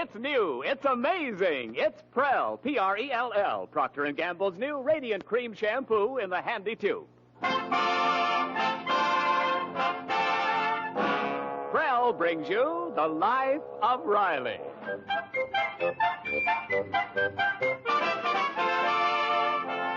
It's new. It's amazing. It's Prell, P-R-E-L-L, Procter & Gamble's new Radiant Cream Shampoo in the handy tube. Prell brings you The Life of Riley.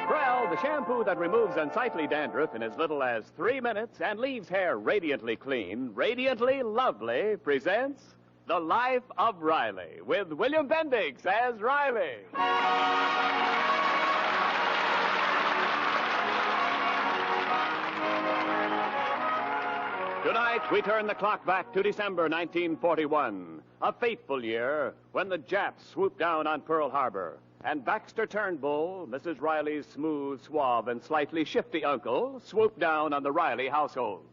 Prell, the shampoo that removes unsightly dandruff in as little as 3 minutes and leaves hair radiantly clean, radiantly lovely, presents The Life of Riley with William Bendix as Riley. Tonight, we turn the clock back to December 1941, a fateful year when the Japs swooped down on Pearl Harbor, and Baxter Turnbull, Mrs. Riley's smooth, suave, and slightly shifty uncle, swooped down on the Riley household.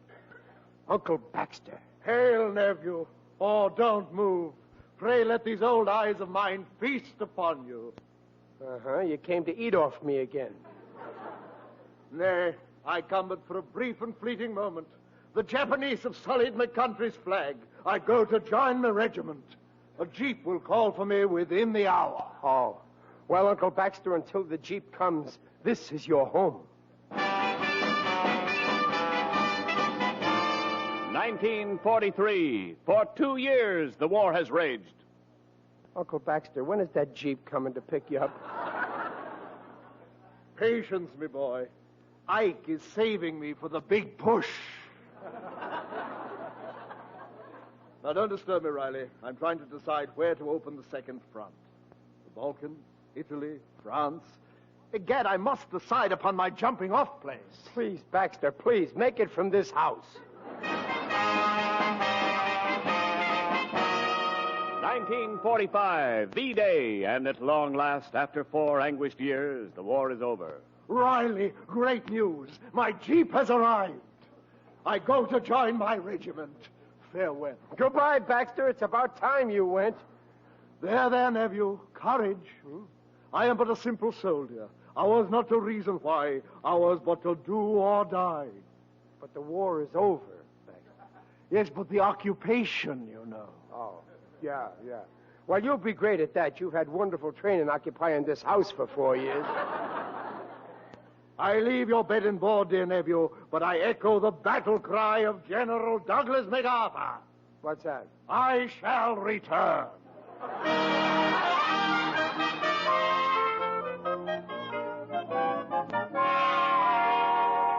Uncle Baxter. Hail, nephew. Oh, don't move. Pray let these old eyes of mine feast upon you. Uh-huh. You came to eat off me again. Nay, I come but for a brief and fleeting moment. The Japanese have sullied my country's flag. I go to join my regiment. A jeep will call for me within the hour. Oh. Well, Uncle Baxter, until the jeep comes, this is your home. 1943. For 2 years, the war has raged. Uncle Baxter, when is that jeep coming to pick you up? Patience, me boy. Ike is saving me for the big push. Now, don't disturb me, Riley. I'm trying to decide where to open the second front. The Balkans, Italy, France. Egad, I must decide upon my jumping-off place. Please, Baxter, please, make it from this house. 1945, V-Day, and at long last, after 4 anguished years, the war is over. Riley, great news. My jeep has arrived. I go to join my regiment. Farewell. Goodbye, Baxter. It's about time you went. There, nephew. Courage. I am but a simple soldier. Ours not to reason why. Ours but to do or die. But the war is over, Baxter. Yes, but the occupation, you know. Oh, yeah. Well, you'll be great at that. You've had wonderful training occupying this house for 4 years. I leave your bed and board, dear nephew, but I echo the battle cry of General Douglas MacArthur. What's that? I shall return.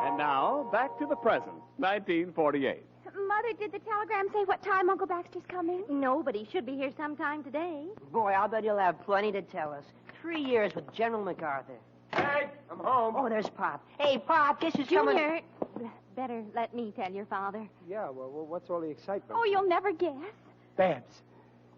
And now, back to the present, 1948. Mother, did the telegram say what time Uncle Baxter's coming? No, but he should be here sometime today. Boy, I'll bet he'll have plenty to tell us. 3 years with General MacArthur. Hey, I'm home. Oh, there's Pop. Hey, Pop, guess who's coming? Junior, better let me tell your father. Yeah, well, what's all the excitement? Oh, you'll never guess. Babs,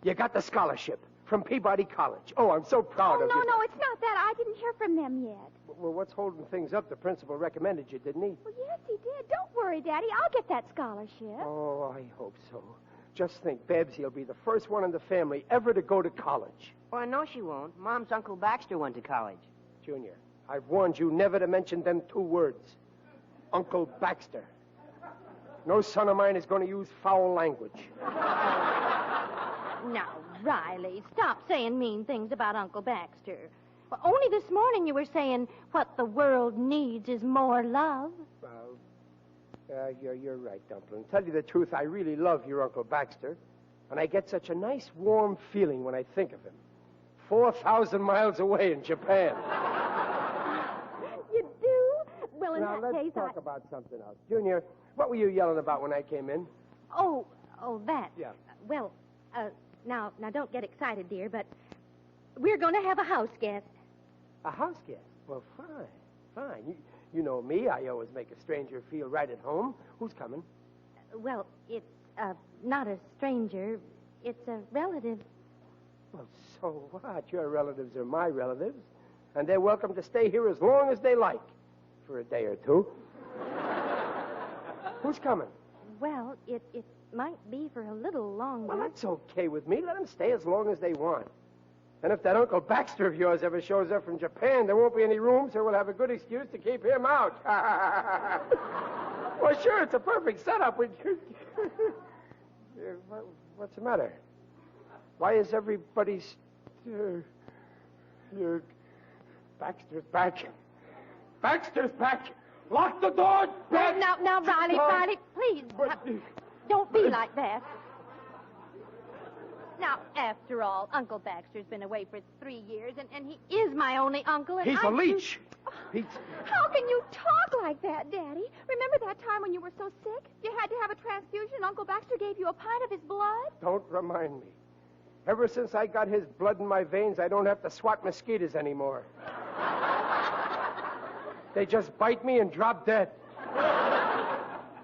you got the scholarship from Peabody College. Oh, I'm so proud of you. No, it's not that. I didn't hear from them yet. Well, what's holding things up? The principal recommended you, didn't he? Well, yes, he did. Don't worry, Daddy. I'll get that scholarship. Oh, I hope so. Just think, Babsy will be the first one in the family ever to go to college. Well, no, she won't. Mom's Uncle Baxter went to college. Junior, I've warned you never to mention them 2 words. Uncle Baxter. No son of mine is going to use foul language. Now, Riley, stop saying mean things about Uncle Baxter. Well, only this morning you were saying what the world needs is more love. You're right, Dumpling. Tell you the truth, I really love your Uncle Baxter. And I get such a nice, warm feeling when I think of him. 4,000 miles away in Japan. You do? Well, in Now, that let's case, talk about something else. Junior, what were you yelling about when I came in? Oh, that. Yeah. Well, now don't get excited, dear, but we're going to have a house guest. A house guest? Well, fine. You know me. I always make a stranger feel right at home. Who's coming? Well, it's not a stranger. It's a relative. Well, so what? Your relatives are my relatives, and they're welcome to stay here as long as they like, for a day or 2. Who's coming? Well, it might be for a little longer. Well, that's okay with me. Let them stay as long as they want. And if that Uncle Baxter of yours ever shows up from Japan, there won't be any room, so we'll have a good excuse to keep him out. Well, sure, it's a perfect setup. What's the matter? Why is everybody's... Baxter's back. Baxter's back. Lock the door. Now, Riley, please. Don't be like that. Now, after all, Uncle Baxter's been away for 3 years, and he is my only uncle, and He's a leech. How can you talk like that, Daddy? Remember that time when you were so sick? You had to have a transfusion, and Uncle Baxter gave you a pint of his blood? Don't remind me. Ever since I got his blood in my veins, I don't have to swat mosquitoes anymore. They just bite me and drop dead.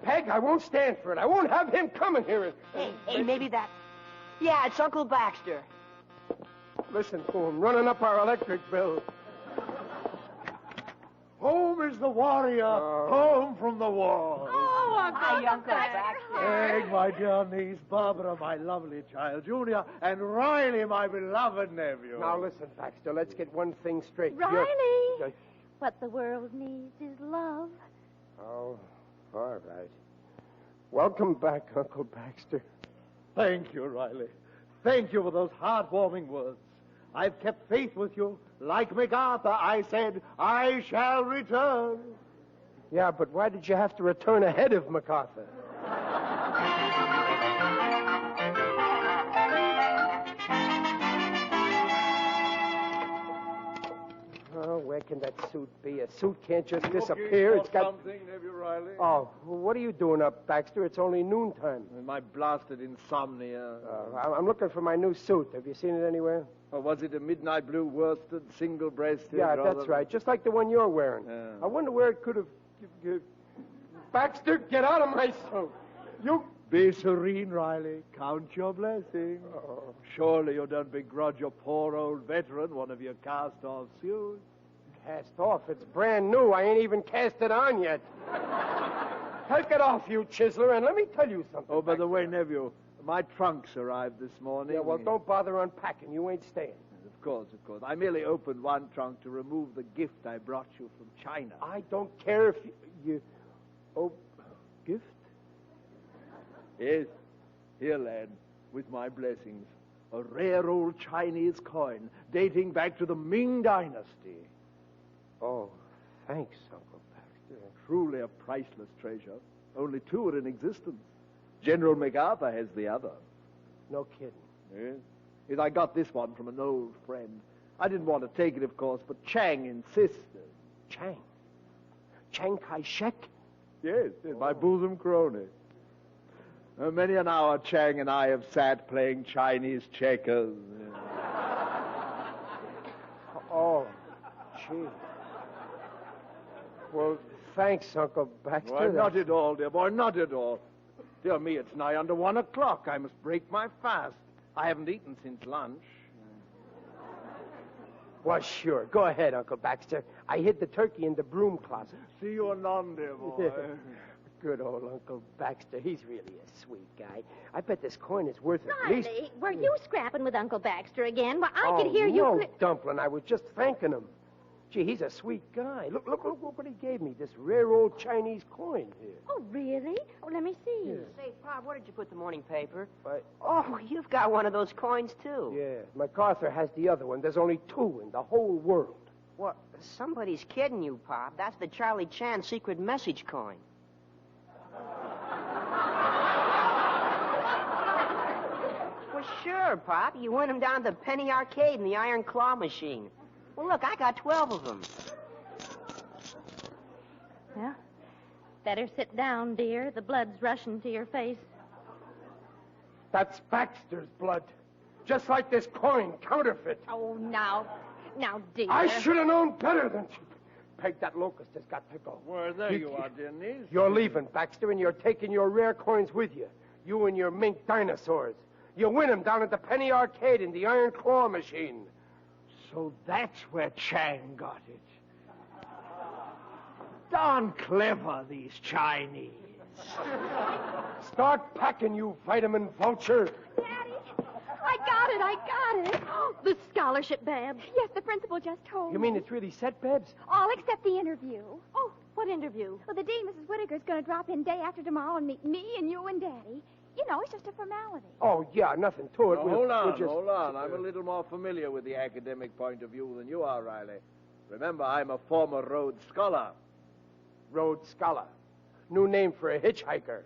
Peg, I won't stand for it. I won't have him coming here. Hey, maybe that... Yeah, it's Uncle Baxter. Listen to him, running up our electric bill. Home is the warrior, home from the war. Oh, Uncle Baxter. Peg, my dear niece, Barbara, my lovely child, Junior, and Riley, my beloved nephew. Now, listen, Baxter, let's get one thing straight. Riley! What the world needs is love. Oh, all right. Welcome back, Uncle Baxter. Thank you, Riley. Thank you for those heartwarming words. I've kept faith with you. Like MacArthur, I said, I shall return. Yeah, but why did you have to return ahead of MacArthur? Oh, where can that suit be? A suit can't just disappear. It's got... something, nephew Riley? Oh, what are you doing up, Baxter? It's only noontime. My blasted insomnia. I'm looking for my new suit. Have you seen it anywhere? Or was it a midnight blue worsted, single-breasted? Yeah, that's right. Just like the one you're wearing. Yeah. I wonder where it could have... Baxter, get out of my suit. You... Be serene, Riley. Count your blessings. Oh. Surely you don't begrudge your poor old veteran one of your cast-off suits. Cast off. It's brand new. I ain't even cast it on yet. Take it off, you chiseler, and let me tell you something. Oh, by the way, nephew, my trunks arrived this morning. Yeah, well, don't bother unpacking. You ain't staying. Of course. I merely opened one trunk to remove the gift I brought you from China. I don't care if you... Oh, gift? Yes. Here, lad, with my blessings. A rare old Chinese coin dating back to the Ming Dynasty. Oh, thanks, Uncle Baxter. Truly a priceless treasure. Only two are in existence. General MacArthur has the other. No kidding. Yes, I got this one from an old friend. I didn't want to take it, of course, but Chang insisted. Chang? Chiang Kai-shek? Yes, my bosom crony. Many an hour Chang and I have sat playing Chinese checkers. Oh, gee. Well, thanks, Uncle Baxter. Why, not at all, dear boy, not at all. Dear me, it's nigh under 1 o'clock. I must break my fast. I haven't eaten since lunch. Well, sure. Go ahead, Uncle Baxter. I hid the turkey in the broom closet. See you anon, dear boy. Good old Uncle Baxter. He's really a sweet guy. I bet this coin is worth at least... Riley, were you scrapping with Uncle Baxter again? Well, I could hear you... No, Dumplin'. I was just thanking him. Gee, he's a sweet guy. Look what he gave me. This rare old Chinese coin here. Oh, really? Oh, let me see. Yeah. Say, Pop, where did you put the morning paper? What? Oh, you've got one of those coins, too. Yeah, MacArthur has the other one. There's only 2 in the whole world. What? Somebody's kidding you, Pop. That's the Charlie Chan secret message coin. Well, sure, Pop. You win them down at the Penny Arcade in the Iron Claw machine. Well, look, I got 12 of them. Well, better sit down, dear. The blood's rushing to your face. That's Baxter's blood. Just like this coin, counterfeit. Oh, now, dear. I should have known better than to... Peg, that locust has got to go. Well, there you are, dear niece. You're leaving, Baxter, and you're taking your rare coins with you. You and your mink dinosaurs. You win them down at the Penny Arcade in the Iron Claw machine. So that's where Chang got it. Darn clever, these Chinese. Start packing, you vitamin vulture. Daddy, I got it. The scholarship, Babs. Yes, the principal just told You me. mean it's really set, Babs? All except the interview. Oh, what interview? Well, the dean, Mrs. Whittaker's going to drop in day after tomorrow and meet me and you and Daddy. You know, it's just a formality. Oh, yeah, nothing to it. Now, We'll just... hold on. I'm a little more familiar with the academic point of view than you are, Riley. Remember, I'm a former Rhodes Scholar. Rhodes Scholar. New name for a hitchhiker.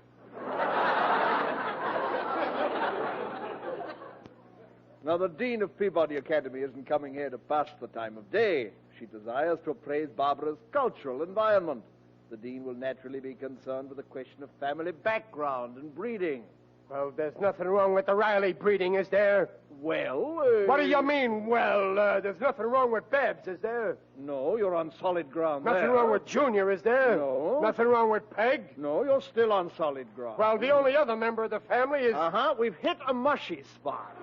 Now, the Dean of Peabody Academy isn't coming here to pass the time of day. She desires to appraise Barbara's cultural environment. The Dean will naturally be concerned with the question of family background and breeding. Well, there's nothing wrong with the Riley breeding, is there? Well, What do you mean, well? There's nothing wrong with Babs, is there? No, you're on solid ground Nothing there. wrong with Junior, is there? No. Nothing wrong with Peg? No, you're still on solid ground. Well, the only other member of the family is... Uh-huh, we've hit a mushy spot.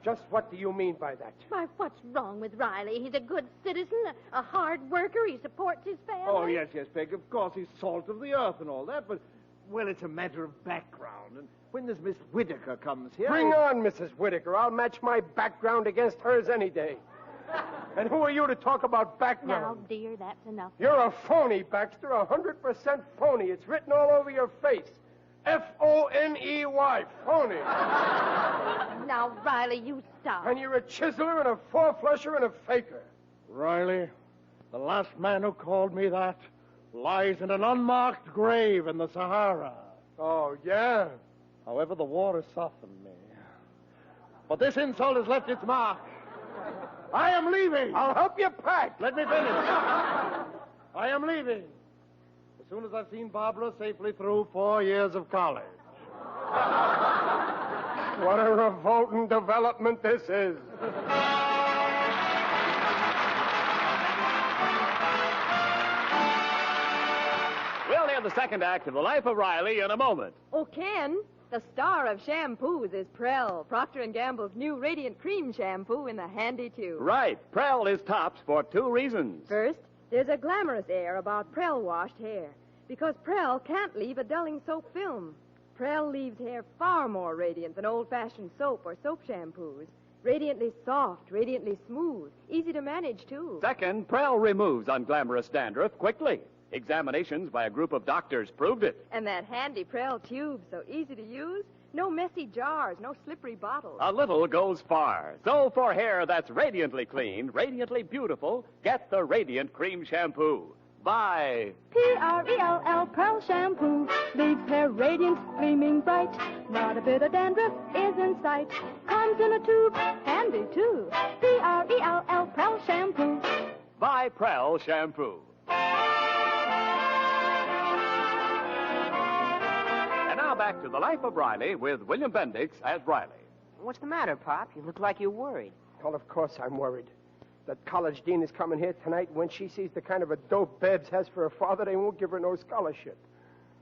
Just what do you mean by that? Why, what's wrong with Riley? He's a good citizen, a hard worker. He supports his family. Oh, yes, Peg, of course, he's salt of the earth and all that, but, well, it's a matter of background. And when this Miss Whittaker comes here... Bring on, Mrs. Whittaker. I'll match my background against hers any day. And who are you to talk about Now, background? dear, that's enough. You're a phony, Baxter, 100% phony. It's written all over your face. F-O-N-E-Y, phony. Now, Riley, you stop. And you're a chiseler and a four-flusher and a faker. Riley, the last man who called me that lies in an unmarked grave in the Sahara. Oh, yeah? However, the war has softened me. But this insult has left its mark. I am leaving. I'll help you pack. Let me finish. I am leaving. As soon as I've seen Barbara safely through 4 years of college. What a revolting development this is. We'll hear the second act of The Life of Riley in a moment. Oh, Ken, the star of shampoos is Prell, Procter & Gamble's new Radiant Cream Shampoo in the handy tube. Right. Prell is tops for two reasons. First, there's a glamorous air about Prell-washed hair, because Prell can't leave a dulling soap film. Prell leaves hair far more radiant than old-fashioned soap or soap shampoos. Radiantly soft, radiantly smooth, easy to manage, too. Second, Prell removes unglamorous dandruff quickly. Examinations by a group of doctors proved it. And that handy Prell tube, so easy to use. No messy jars, no slippery bottles. A little goes far. So for hair that's radiantly clean, radiantly beautiful, get the Radiant Cream Shampoo. By P-R-E-L-L, Pearl Shampoo. Leaves hair radiant, gleaming bright. Not a bit of dandruff is in sight. Comes in a tube, handy too. P-R-E-L-L, Pearl Shampoo. By Prell Shampoo. And now back to The Life of Riley with William Bendix as Riley. What's the matter, Pop? You look like you're worried. Well, of course I'm worried. That college dean is coming here tonight. When she sees the kind of a dope Babs has for a father, they won't give her no scholarship.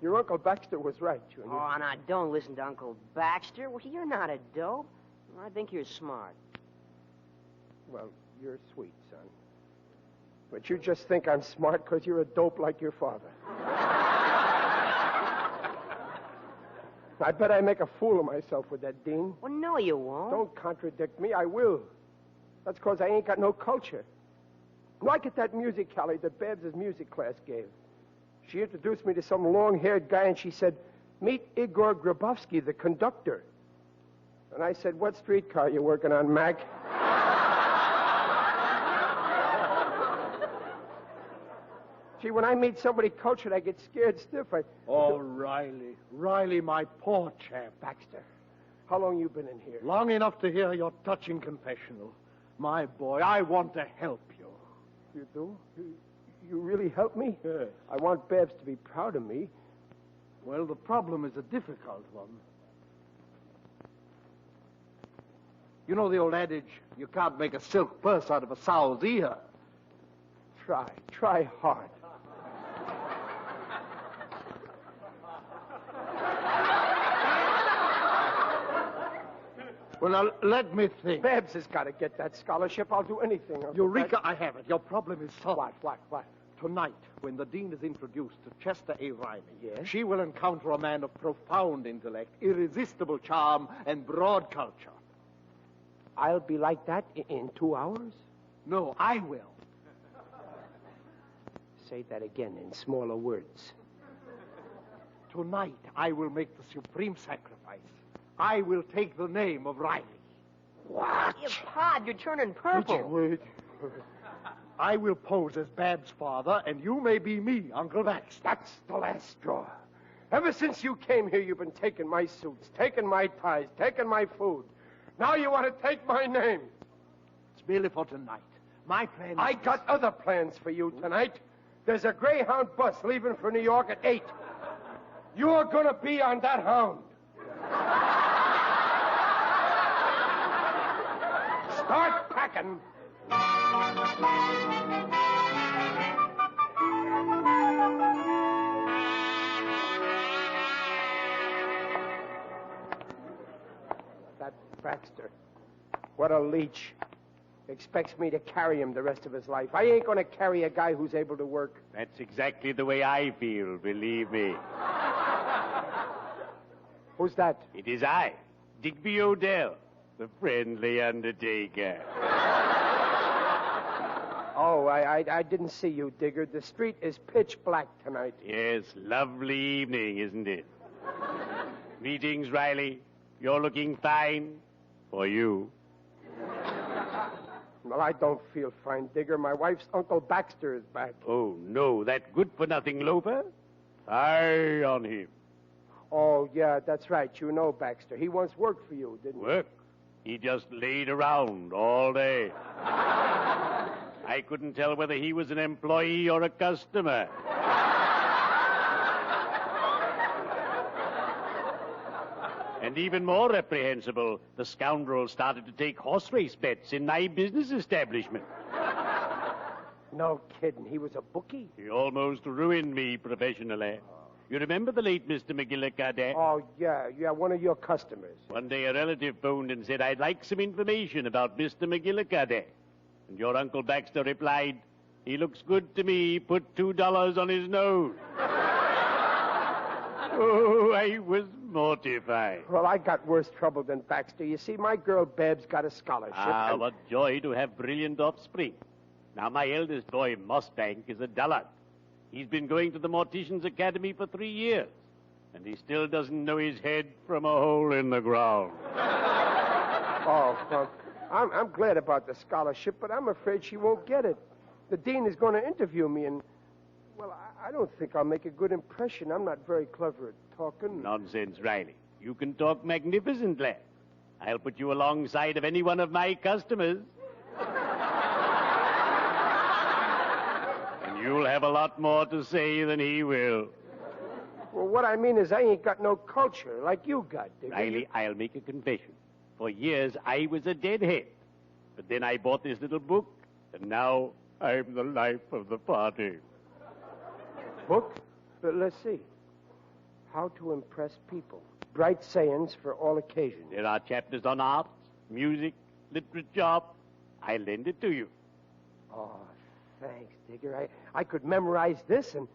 Your Uncle Baxter was right, Junior. Oh, now don't listen to Uncle Baxter. Well, you're not a dope. I think you're smart. Well, you're sweet, son. But you just think I'm smart because you're a dope like your father. I bet I make a fool of myself with that dean. Well, no, you won't. Don't contradict me. I will. That's because I ain't got no culture. Like at that music Callie that Babs' music class gave. She introduced me to some long-haired guy, and she said, "Meet Igor Grabowski, the conductor." And I said, "What streetcar you working on, Mac?" See, when I meet somebody cultured, I get scared stiff. Oh, Riley. Riley, my poor chap. Baxter, how long you been in here? Long enough to hear your touching confessional. My boy, I want to help you. You do? You really help me? Yes. I want Babs to be proud of me. Well, the problem is a difficult one. You know the old adage, you can't make a silk purse out of a sow's ear. Try hard. Well, now, let me think. Babs has got to get that scholarship. I'll do anything. Eureka, I have it. Your problem is solved. What? Tonight, when the dean is introduced to Chester A. Riley, Yes? she will encounter a man of profound intellect, irresistible charm, and broad culture. I'll be like that in 2 hours? No, I will. Say that again in smaller words. Tonight, I will make the supreme sacrifice. I will take the name of Riley. What? You Pod, you're turning purple. Wait. I will pose as Bab's father, and you may be me, Uncle Baxter. That's the last straw. Ever since you came here, you've been taking my suits, taking my ties, taking my food. Now you want to take my name. It's merely for tonight. My plan is... I got other plans for you tonight. There's a Greyhound bus leaving for New York at 8. You're going to be on that hound. Start packing. That Baxter, what a leech. Expects me to carry him the rest of his life. I ain't going to carry a guy who's able to work. That's exactly the way I feel, believe me. Who's that? It is I, Digby Odell, the friendly undertaker. Oh, I didn't see you, Digger. The street is pitch black tonight. Yes, lovely evening, isn't it? Greetings, Riley. You're looking fine. For you. Well, I don't feel fine, Digger. My wife's Uncle Baxter is back. Oh, no, that good-for-nothing loafer? Eye on him. Oh, yeah, that's right. You know Baxter. He once worked for you, didn't he? Work? He just laid around all day. I couldn't tell whether he was an employee or a customer. And even more reprehensible, the scoundrel started to take horse race bets in my business establishment. No kidding. He was a bookie? He almost ruined me professionally. You remember the late Mr. McGillicuddy? Oh, yeah, one of your customers. One day a relative phoned and said, I'd like some information about Mr. McGillicuddy. And your Uncle Baxter replied, he looks good to me, put $2 on his nose. Oh, I was mortified. Well, I got worse trouble than Baxter. You see, my girl Babs got a scholarship. Ah, what joy to have brilliant offspring. Now, my eldest boy, Mossbank, is a dullard. He's been going to the Mortician's Academy for 3 years, and he still doesn't know his head from a hole in the ground. Oh, well, I'm glad about the scholarship, but I'm afraid she won't get it. The dean is going to interview me, and, well, I don't think I'll make a good impression. I'm not very clever at talking. Nonsense, Riley. You can talk magnificently. I'll put you alongside of any one of my customers. And you'll have a lot more to say than he will. Well, what I mean is I ain't got no culture like you got, Digger. Riley, I'll make a confession. For years, I was a deadhead. But then I bought this little book, and now I'm the life of the party. Book? Let's see. How to Impress People. Bright sayings for all occasions. There are chapters on arts, music, literature. I'll lend it to you. Oh, thanks, Digger. I could memorize this, and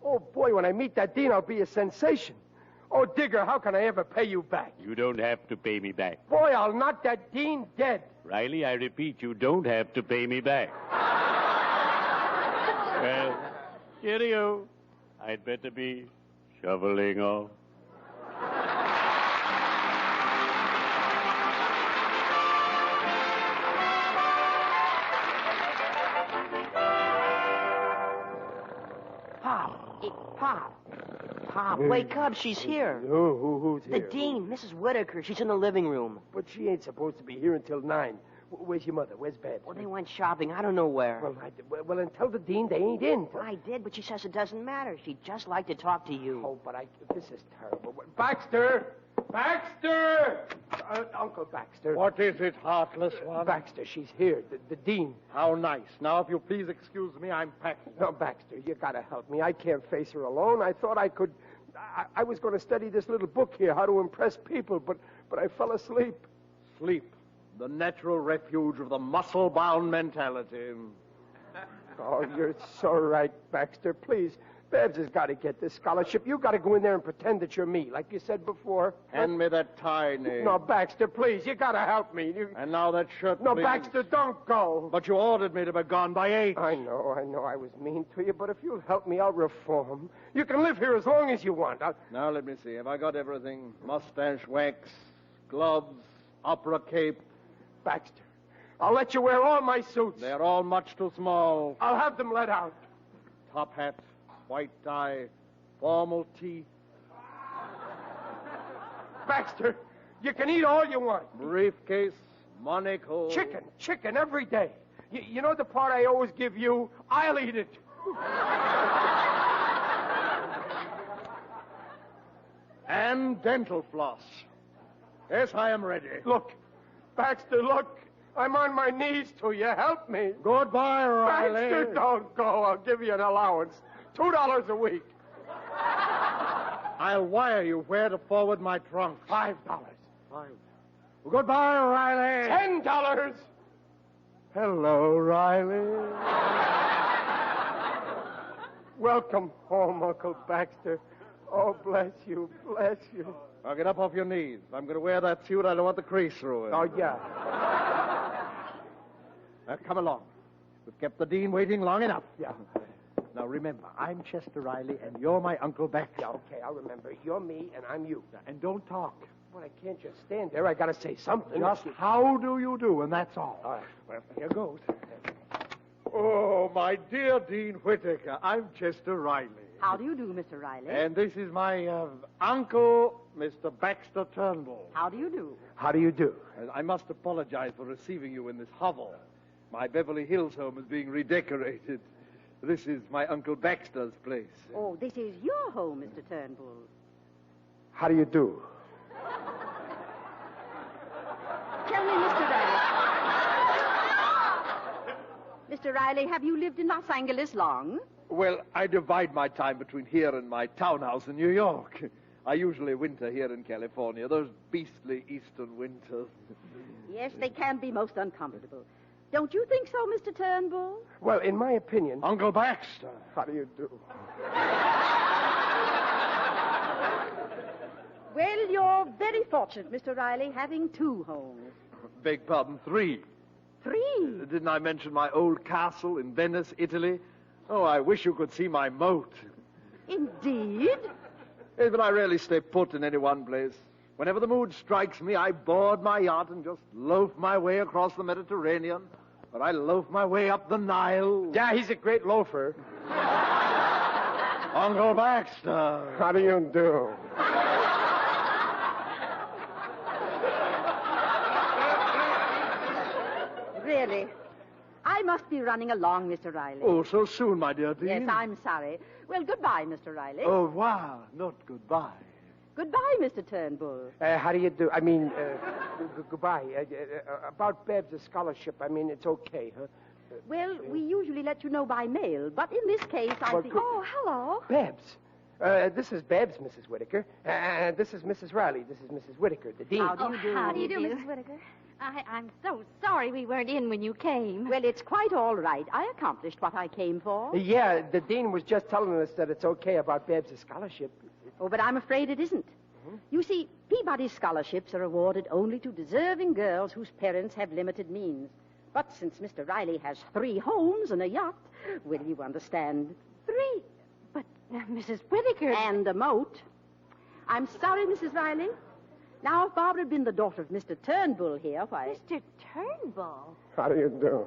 oh, boy, when I meet that dean, I'll be a sensation. Oh, Digger, how can I ever pay you back? You don't have to pay me back. Boy, I'll knock that dean dead. Riley, I repeat, you don't have to pay me back. Well, cheerio. I'd better be shoveling off. Pop, wake up. She's here. Who's The here? dean, Mrs. Whitaker. She's in the living room. But she ain't supposed to be here until 9. Where's your mother? Where's Babs? Well, they went shopping. I don't know where. Well, then tell the dean they ain't in. Well, I did, but she says it doesn't matter. She'd just like to talk to you. Oh, but this is terrible. Baxter! Baxter! Uncle Baxter. What is it, heartless one? Baxter, she's here. The dean. How nice. Now, if you please excuse me, I'm packing. No, Baxter, you gotta help me. I can't face her alone. I thought I could. I was going to study this little book here, How to Impress People, but I fell asleep. Sleep. The natural refuge of the muscle-bound mentality. Oh, you're so right, Baxter. Please, Babs has got to get this scholarship. You got to go in there and pretend that you're me, like you said before. Hand me that tie, Nate. No, Baxter, please. You got to help me. And now that shirt, No, please. Baxter, don't go. But you ordered me to be gone by 8. I know I was mean to you, but if you'll help me, I'll reform. You can live here as long as you want. Now, let me see. Have I got everything? Mustache wax, gloves, opera cape. Baxter, I'll let you wear all my suits. They're all much too small. I'll have them let out. Top hat, white tie, formal tee. Baxter, you can eat all you want. Briefcase, Monaco. Chicken every day. You know the part I always give you? I'll eat it. And dental floss. Yes, I am ready. Look, Baxter, look. I'm on my knees to you. Help me. Goodbye, Riley. Baxter, don't go. I'll give you an allowance. $2 a week. I'll wire you where to forward my trunk. $5. Well, goodbye, Riley. $10. Hello, Riley. Welcome home, Uncle Baxter. Oh, bless you, bless you. Now get up off your knees. I'm going to wear that suit. I don't want the crease through it. Oh, yeah. Now, come along. We've kept the dean waiting long enough. Yeah. Now, remember, I'm Chester Riley, and you're my Uncle Baxter. Yeah, okay, I'll remember. You're me, and I'm you. And don't talk. Well, I can't just stand there. I got to say something. Just how do you do, and that's all. All right. Well, here goes. Oh, my dear Dean Whittaker, I'm Chester Riley. How do you do, Mr. Riley? And this is my uncle, Mr. Baxter Turnbull. How do you do? How do you do? And I must apologize for receiving you in this hovel. My Beverly Hills home is being redecorated. This is my Uncle Baxter's place. Oh, this is your home, Mr. Turnbull. How do you do? Tell me, Mr. Riley. Mr. Riley, have you lived in Los Angeles long? Well, I divide my time between here and my townhouse in New York. I usually winter here in California, those beastly eastern winters. Yes, they can be most uncomfortable. Don't you think so, Mr. Turnbull? Well, in my opinion... Uncle Baxter. How do you do? Well, you're very fortunate, Mr. Riley, having 2 homes. Beg pardon, 3. 3? Didn't I mention my old castle in Venice, Italy? Oh, I wish you could see my moat. Indeed? Yes, but I rarely stay put in any one place. Whenever the mood strikes me, I board my yacht and just loaf my way across the Mediterranean, or I loaf my way up the Nile. Yeah, he's a great loafer. Uncle Baxter. How do you do? Really? I must be running along, Mr. Riley. Oh, so soon, my dear Dean. Yes, I'm sorry. Well, goodbye, Mr. Riley. Au revoir, not goodbye. Goodbye, Mr. Turnbull. How do you do? I mean, goodbye. About Babs' scholarship, I mean, it's okay, huh? Well, we usually let you know by mail, but in this case, I think... Oh, hello. Babs. This is Babs, Mrs. Whittaker. And this is Mrs. Riley. This is Mrs. Whittaker, the dean. How do you do? How do you do, Mrs. Whittaker? I'm so sorry we weren't in when you came. Well, it's quite all right. I accomplished what I came for. Yeah, the dean was just telling us that it's okay about Babs' scholarship. Oh, but I'm afraid it isn't. You see, Peabody's scholarships are awarded only to deserving girls whose parents have limited means. But since Mr. Riley has 3 homes and a yacht, will you understand? 3? But, Mrs. Whittaker... And a moat. I'm sorry, Mrs. Riley. Now, if Barbara had been the daughter of Mr. Turnbull here, why... Mr. Turnbull? How do you do?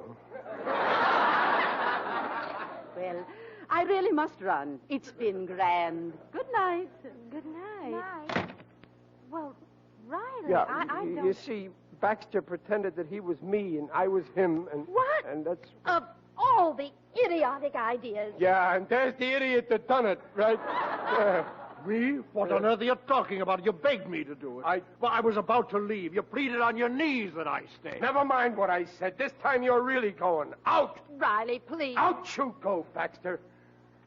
Well, I really must run. It's been grand. Good night. Good night. Night. Well, Riley, Yeah, I don't... you see, Baxter pretended that he was me and I was him, and... What? And that's... Of all the idiotic ideas. Yeah, and there's the idiot that done it, right? Me? What on earth are you talking about? You begged me to do it. Well, I was about to leave. You pleaded on your knees that I stay. Never mind what I said. This time you're really going. Out! Riley, please. Out you go, Baxter.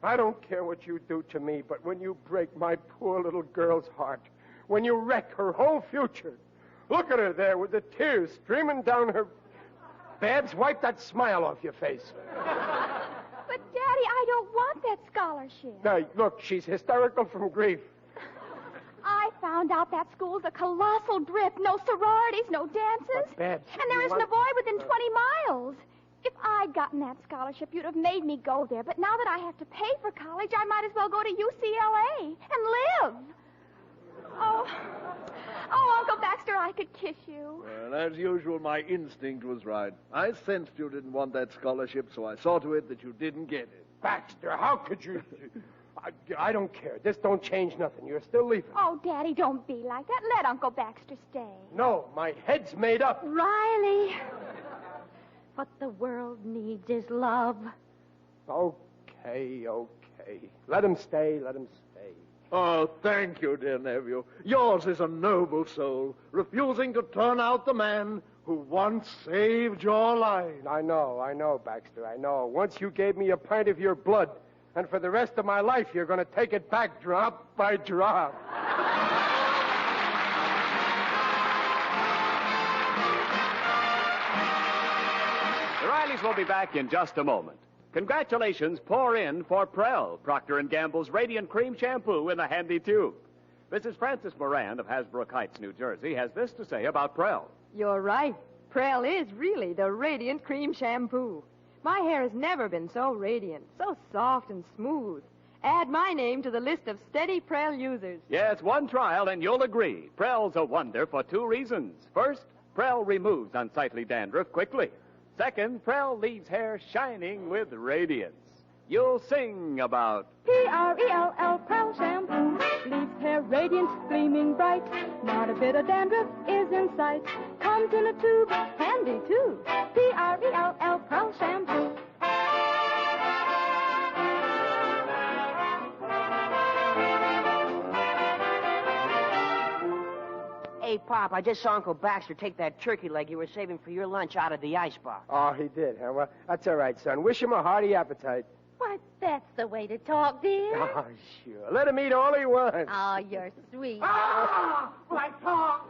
I don't care what you do to me, but when you break my poor little girl's heart, when you wreck her whole future, look at her there with the tears streaming down her... Babs, wipe that smile off your face. But, Daddy, I don't don't want that scholarship. Now, look, she's hysterical from grief. I found out that school's a colossal drift. No sororities, no dances. But, Babs, and there isn't a boy within 20 miles. If I'd gotten that scholarship, you'd have made me go there. But now that I have to pay for college, I might as well go to UCLA and live. Oh, Uncle Baxter, I could kiss you. Well, as usual, my instinct was right. I sensed you didn't want that scholarship, so I saw to it that you didn't get it. Baxter, how could you... I don't care. This don't change nothing. You're still leaving. Oh, Daddy, don't be like that. Let Uncle Baxter stay. No, my head's made up. Riley, what the world needs is love. Okay. Let him stay. Oh, thank you, dear nephew. Yours is a noble soul, refusing to turn out the man who once saved your life. I know, Baxter, I know. Once you gave me a pint of your blood, and for the rest of my life, you're going to take it back drop by drop. The Rileys will be back in just a moment. Congratulations pour in for Prell, Procter & Gamble's Radiant Cream Shampoo in a handy tube. Mrs. Frances Moran of Hasbrook Heights, New Jersey, has this to say about Prell. You're right. Prell is really the Radiant Cream Shampoo. My hair has never been so radiant, so soft and smooth. Add my name to the list of steady Prell users. Yes, one trial and you'll agree. Prell's a wonder for two reasons. First, Prell removes unsightly dandruff quickly. Second, Prell leaves hair shining with radiance. You'll sing about P-R-E-L-L, Prell shampoo. Leaves hair radiant, gleaming bright. Not a bit of dandruff is in sight. Comes in a tube, handy too. P-R-E-L-L, Prell shampoo. Hey, Pop, I just saw Uncle Baxter take that turkey leg you were saving for your lunch out of the icebox. Oh, he did, huh? Well, that's all right, son. Wish him a hearty appetite. Why, that's the way to talk, dear. Oh, sure. Let him eat all he wants. Oh, you're sweet. Ah! My tongue!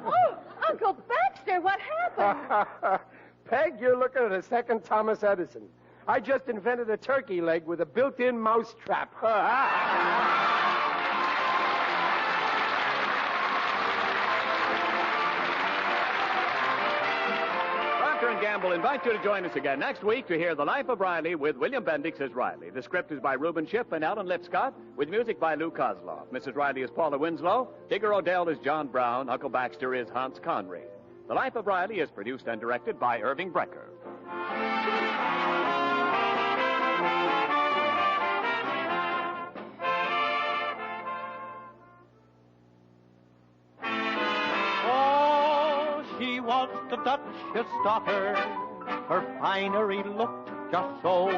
Oh, Uncle Baxter, what happened? Peg, you're looking at a second Thomas Edison. I just invented a turkey leg with a built-in mouse trap. Procter & Gamble invite you to join us again next week to hear The Life of Riley with William Bendix as Riley. The script is by Reuben Shipp and Alan Lipscott, with music by Lou Kozloff. Mrs. Riley is Paula Winslow. Digger Odell is John Brown. Uncle Baxter is Hans Conry. The Life of Riley is produced and directed by Irving Brecker. She was the Duchess' daughter, her finery looked just so.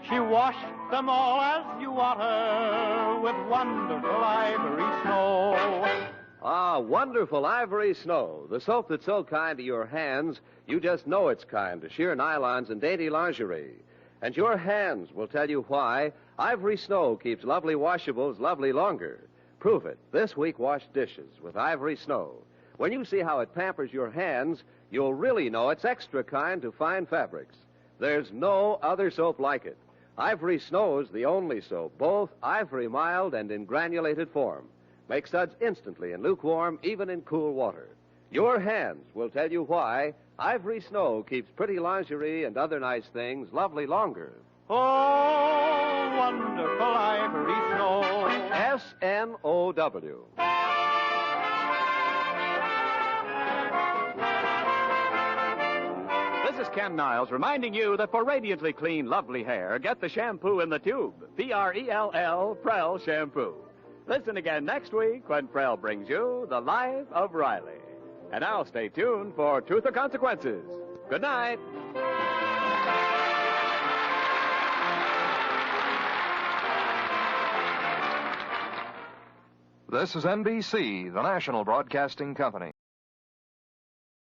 She washed them all as you water with wonderful ivory snow. Ah, wonderful ivory snow. The soap that's so kind to your hands, you just know it's kind to sheer nylons and dainty lingerie. And your hands will tell you why ivory snow keeps lovely washables lovely longer. Prove it. This week, wash dishes with ivory snow. When you see how it pampers your hands, you'll really know it's extra kind to fine fabrics. There's no other soap like it. Ivory Snow's the only soap, both ivory mild and in granulated form. Make suds instantly in lukewarm, even in cool water. Your hands will tell you why Ivory Snow keeps pretty lingerie and other nice things lovely longer. Oh, wonderful ivory snow. S-N-O-W. This is Ken Niles reminding you that for radiantly clean, lovely hair, get the shampoo in the tube. P-R-E-L-L, Prell Shampoo. Listen again next week when Prell brings you The Life of Riley. And now stay tuned for Truth or Consequences. Good night. This is NBC, the national broadcasting company.